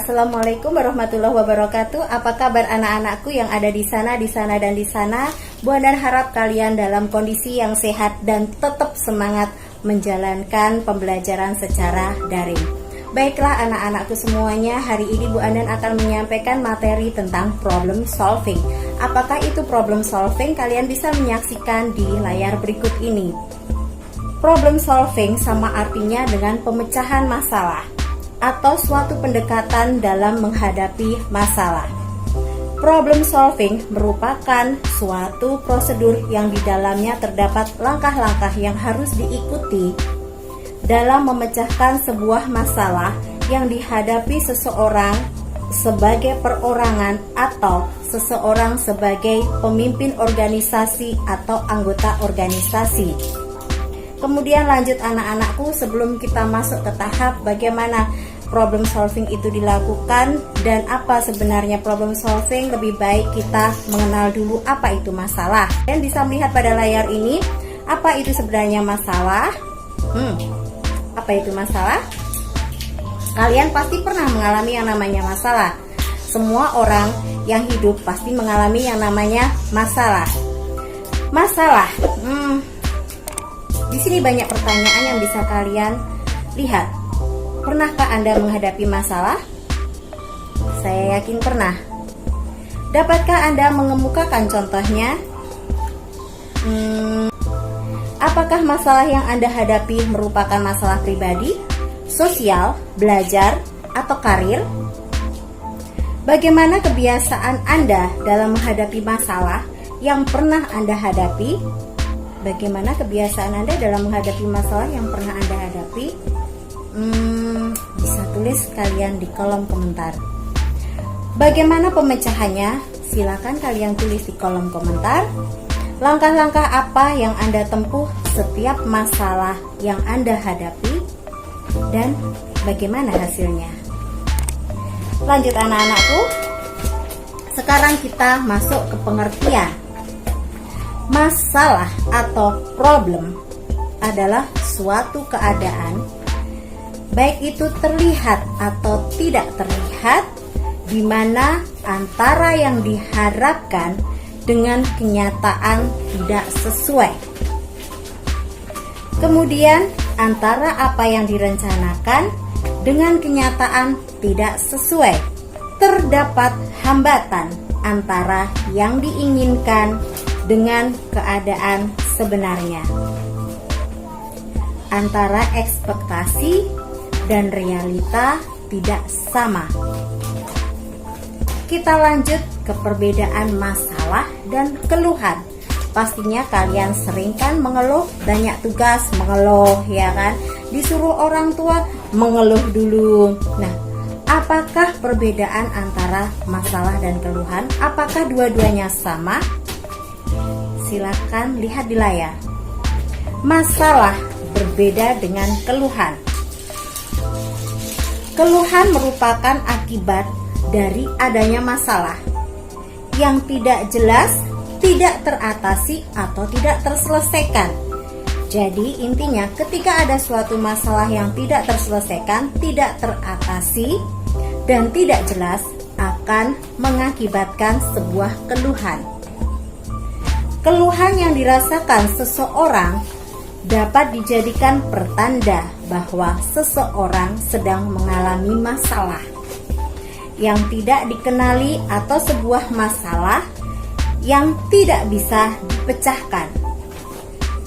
Assalamualaikum warahmatullahi wabarakatuh. Apa kabar anak-anakku yang ada di sana, dan di sana? Bu Andan harap kalian dalam kondisi yang sehat dan tetap semangat menjalankan pembelajaran secara daring. Baiklah anak-anakku semuanya, hari ini Bu Andan akan menyampaikan materi tentang problem solving. Apakah itu problem solving? Kalian bisa menyaksikan di layar berikut ini. Problem solving sama artinya dengan pemecahan masalah atau suatu pendekatan dalam menghadapi masalah. Problem solving merupakan suatu prosedur yang di dalamnya terdapat langkah-langkah yang harus diikuti dalam memecahkan sebuah masalah yang dihadapi seseorang sebagai perorangan atau seseorang sebagai pemimpin organisasi atau anggota organisasi. Kemudian lanjut anak-anakku, sebelum kita masuk ke tahap bagaimana problem solving itu dilakukan dan apa sebenarnya problem solving, lebih baik kita mengenal dulu apa itu masalah. Dan bisa melihat pada layar ini, apa itu sebenarnya masalah? Apa itu masalah? Kalian pasti pernah mengalami yang namanya masalah. Semua orang yang hidup pasti mengalami yang namanya masalah. Masalah. Di sini banyak pertanyaan yang bisa kalian lihat. Pernahkah Anda menghadapi masalah? Saya yakin pernah. Dapatkah Anda mengemukakan contohnya? Apakah masalah yang Anda hadapi merupakan masalah pribadi, sosial, belajar, atau karir? Bagaimana kebiasaan Anda dalam menghadapi masalah yang pernah Anda hadapi? Bagaimana kebiasaan Anda dalam menghadapi masalah yang pernah Anda hadapi? Bisa tulis kalian di kolom komentar. Bagaimana pemecahannya? Silakan kalian tulis di kolom komentar. Langkah-langkah apa yang Anda tempuh setiap masalah yang Anda hadapi dan bagaimana hasilnya? Lanjut anak-anakku. Sekarang kita masuk ke pengertian. Masalah atau problem adalah suatu keadaan, baik itu terlihat atau tidak terlihat, di mana antara yang diharapkan dengan kenyataan tidak sesuai. Kemudian antara apa yang direncanakan dengan kenyataan tidak sesuai. Terdapat hambatan antara yang diinginkan dengan keadaan sebenarnya. Antara ekspektasi dan realita tidak sama. Kita lanjut ke perbedaan masalah dan keluhan. Pastinya kalian sering kan mengeluh, banyak tugas mengeluh, ya kan? Disuruh orang tua mengeluh dulu. Nah, apakah perbedaan antara masalah dan keluhan? Apakah dua-duanya sama? Silakan lihat di layar. Masalah berbeda dengan keluhan. Keluhan merupakan akibat dari adanya masalah yang tidak jelas, tidak teratasi, atau tidak terselesaikan. Jadi intinya ketika ada suatu masalah yang tidak terselesaikan, tidak teratasi, dan tidak jelas, akan mengakibatkan sebuah keluhan. Keluhan yang dirasakan seseorang dapat dijadikan pertanda bahwa seseorang sedang mengalami masalah yang tidak dikenali atau sebuah masalah yang tidak bisa dipecahkan.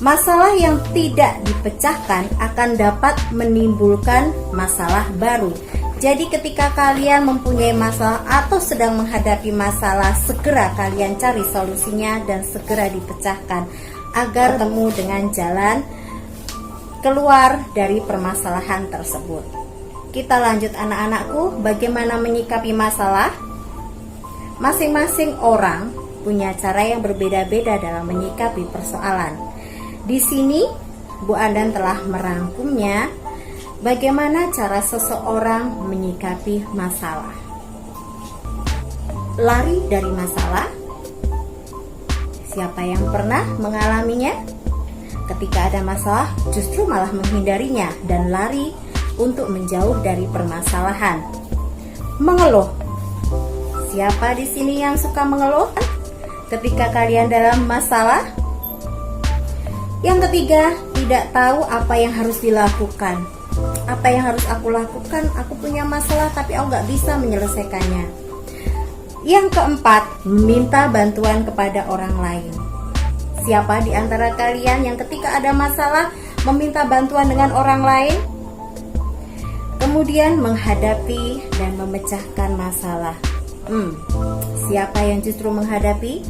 Masalah yang tidak dipecahkan akan dapat menimbulkan masalah baru. Jadi ketika kalian mempunyai masalah atau sedang menghadapi masalah, segera kalian cari solusinya dan segera dipecahkan agar temu dengan jalan keluar dari permasalahan tersebut. Kita lanjut anak-anakku, bagaimana menyikapi masalah? Masing-masing orang punya cara yang berbeda-beda dalam menyikapi persoalan. Di sini Bu Andan telah merangkumnya. Bagaimana cara seseorang menyikapi masalah? Lari dari masalah? Siapa yang pernah mengalaminya? Ketika ada masalah, justru malah menghindarinya dan lari untuk menjauh dari permasalahan. mengeluh. Siapa di sini yang suka mengeluh ketika kalian dalam masalah? Yang ketiga, tidak tahu apa yang harus dilakukan. Apa yang harus aku lakukan? Aku punya masalah tapi aku nggak bisa menyelesaikannya. Yang keempat, meminta bantuan kepada orang lain. Siapa di antara kalian yang ketika ada masalah meminta bantuan dengan orang lain? Kemudian menghadapi dan memecahkan masalah. Siapa yang justru menghadapi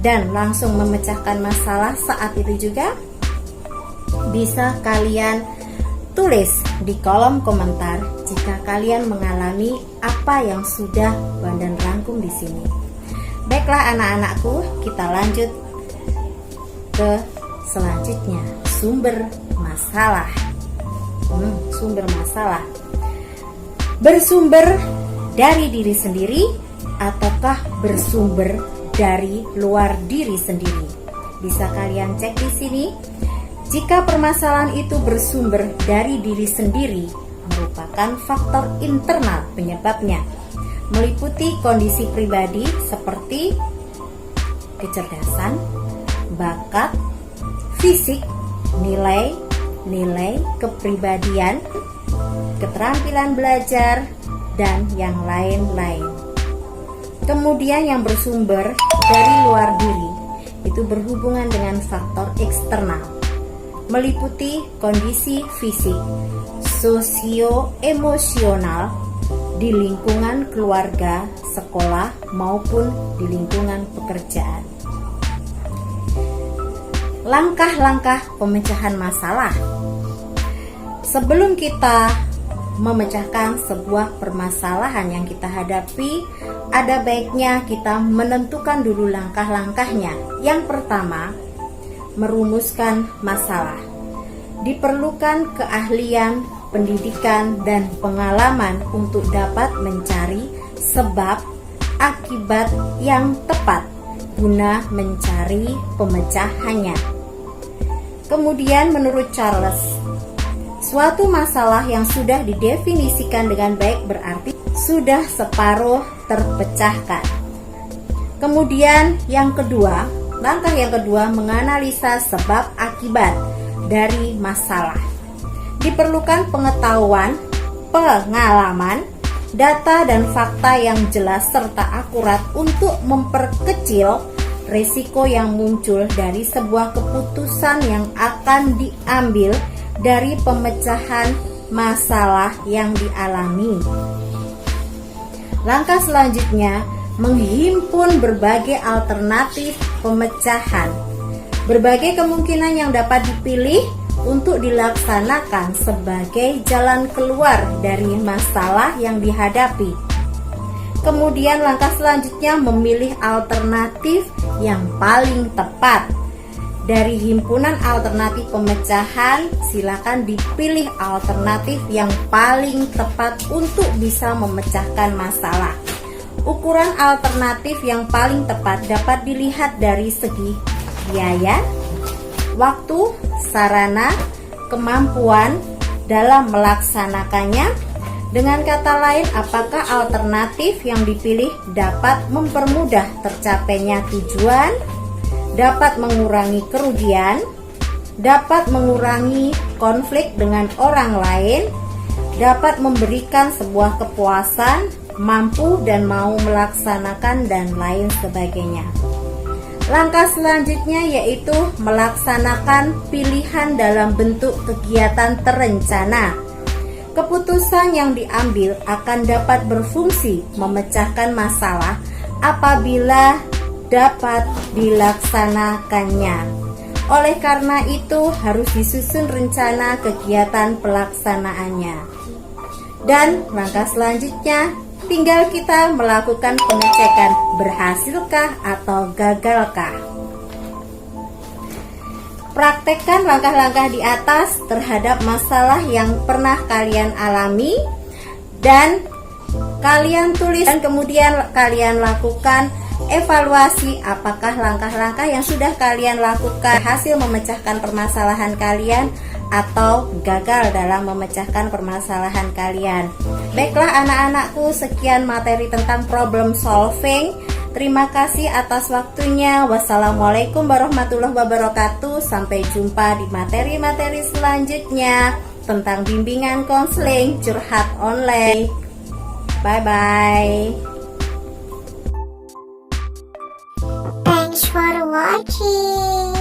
dan langsung memecahkan masalah saat itu juga? Bisa kalian tulis di kolom komentar jika kalian mengalami apa yang sudah Bondan rangkum di sini. Baiklah anak-anakku, kita lanjut ke selanjutnya, sumber masalah. Sumber masalah bersumber dari diri sendiri ataukah bersumber dari luar diri sendiri? Bisa kalian cek di sini. Jika permasalahan itu bersumber dari diri sendiri, merupakan faktor internal penyebabnya, meliputi kondisi pribadi seperti kecerdasan, bakat, fisik, nilai kepribadian, keterampilan belajar, dan yang lain-lain. Kemudian yang bersumber dari luar diri itu berhubungan dengan faktor eksternal, meliputi kondisi fisik, sosio-emosional di lingkungan keluarga, sekolah, maupun di lingkungan pekerjaan. Langkah-langkah pemecahan masalah. Sebelum kita memecahkan sebuah permasalahan yang kita hadapi, ada baiknya kita menentukan dulu langkah-langkahnya. Yang pertama, merumuskan masalah. Diperlukan keahlian, pendidikan, dan pengalaman untuk dapat mencari sebab akibat yang tepat guna mencari pemecahannya. Kemudian menurut Charles, suatu masalah yang sudah didefinisikan dengan baik berarti sudah separuh terpecahkan. Kemudian yang kedua, langkah yang kedua, menganalisa sebab akibat dari masalah. Diperlukan pengetahuan, pengalaman, data dan fakta yang jelas serta akurat untuk memperkecil risiko yang muncul dari sebuah keputusan yang akan diambil dari pemecahan masalah yang dialami. Langkah selanjutnya, menghimpun berbagai alternatif pemecahan. Berbagai kemungkinan yang dapat dipilih untuk dilaksanakan sebagai jalan keluar dari masalah yang dihadapi. Kemudian langkah selanjutnya memilih alternatif yang paling tepat. Dari himpunan alternatif pemecahan, silakan dipilih alternatif yang paling tepat untuk bisa memecahkan masalah. Ukuran alternatif yang paling tepat dapat dilihat dari segi biaya, waktu, sarana, kemampuan dalam melaksanakannya. Dengan kata lain, apakah alternatif yang dipilih dapat mempermudah tercapainya tujuan, dapat mengurangi kerugian, dapat mengurangi konflik dengan orang lain, dapat memberikan sebuah kepuasan, mampu dan mau melaksanakan, dan lain sebagainya. Langkah selanjutnya yaitu melaksanakan pilihan dalam bentuk kegiatan terencana. Keputusan yang diambil akan dapat berfungsi memecahkan masalah apabila dapat dilaksanakannya. Oleh karena itu harus disusun rencana kegiatan pelaksanaannya. Dan langkah selanjutnya tinggal kita melakukan pengecekan berhasilkah atau gagalkah. Praktekkan langkah-langkah di atas terhadap masalah yang pernah kalian alami dan kalian tulis, dan kemudian kalian lakukan evaluasi apakah langkah-langkah yang sudah kalian lakukan hasil memecahkan permasalahan kalian atau gagal dalam memecahkan permasalahan kalian. Baiklah anak-anakku, sekian materi tentang problem solving. Terima kasih atas waktunya. Wassalamualaikum warahmatullahi wabarakatuh. Sampai jumpa di materi-materi selanjutnya tentang bimbingan konseling curhat online. Bye-bye. Thanks for watching.